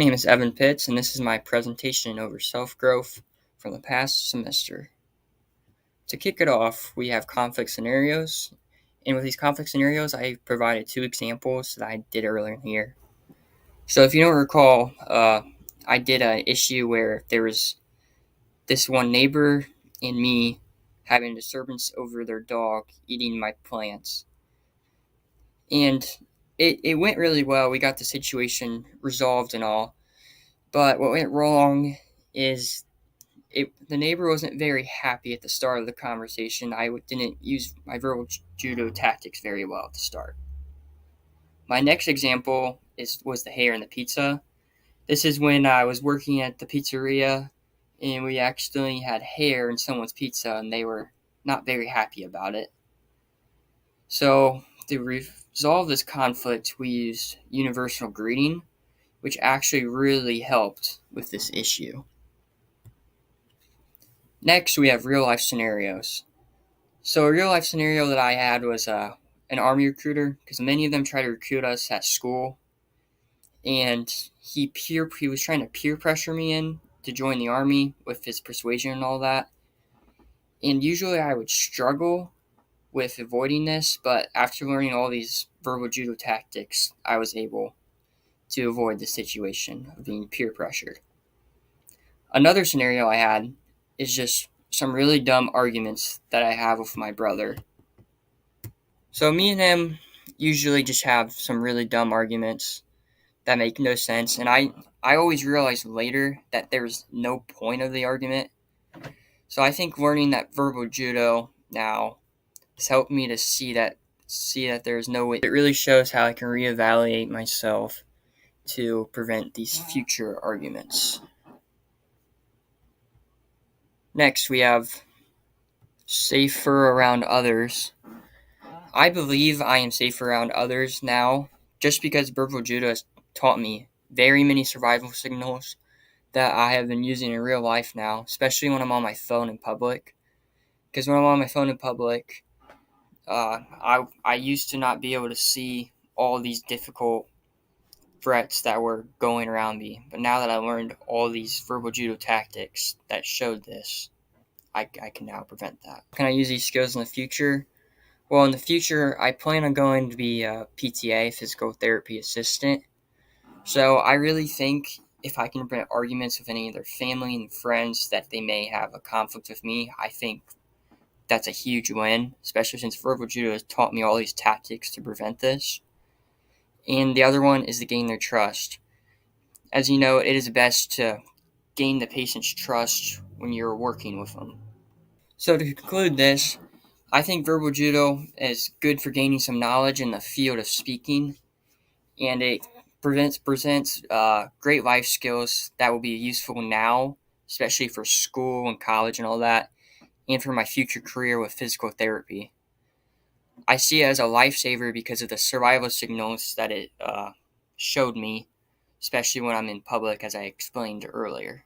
My name is Evan Pitts, and this is my presentation over self-growth from the past semester. To kick it off, we have conflict scenarios, and with these conflict scenarios, I provided two examples that I did earlier in the year. So if you don't recall, I did an issue where there was this one neighbor and me having a disturbance over their dog eating my plants. And it went really well. We got the situation resolved and all. But what went wrong is the neighbor wasn't very happy at the start of the conversation. I didn't use my verbal judo tactics very well at the start. My next example was the hair in the pizza. This is when I was working at the pizzeria and we accidentally had hair in someone's pizza and they were not very happy about it. So to resolve this conflict, we used universal greeting, which actually really helped with this issue. Next, we have real life scenarios. So a real life scenario that I had was an army recruiter, because many of them try to recruit us at school, and he was trying to peer pressure me in to join the army with his persuasion and all that. And usually I would struggle with avoiding this, but after learning all these verbal judo tactics, I was able to avoid the situation of being peer pressured. Another scenario I had is just some really dumb arguments that I have with my brother. So me and him usually just have some really dumb arguments that make no sense, and I always realize later that there's no point of the argument. So I think learning that verbal judo now has helped me to see that there's no way. It really shows how I can reevaluate myself to prevent these future arguments. Next, we have safer around others. I believe I am safer around others now just because verbal judo has taught me very many survival signals that I have been using in real life now, especially when I'm on my phone in public. Because when I'm on my phone in public, I used to not be able to see all these difficult threats that were going around me. But now that I learned all these verbal judo tactics that showed this, I can now prevent that. Can I use these skills in the future? Well, in the future, I plan on going to be a PTA, physical therapy assistant. So I really think if I can prevent arguments with any of their family and friends that they may have a conflict with me, I think that's a huge win, especially since verbal judo has taught me all these tactics to prevent this. And the other one is to gain their trust. As you know, it is best to gain the patient's trust when you're working with them. So to conclude this, I think verbal judo is good for gaining some knowledge in the field of speaking, and it presents great life skills that will be useful now, especially for school and college and all that, and for my future career with physical therapy. I see it as a lifesaver because of the survival signals that it showed me, especially when I'm in public, as I explained earlier.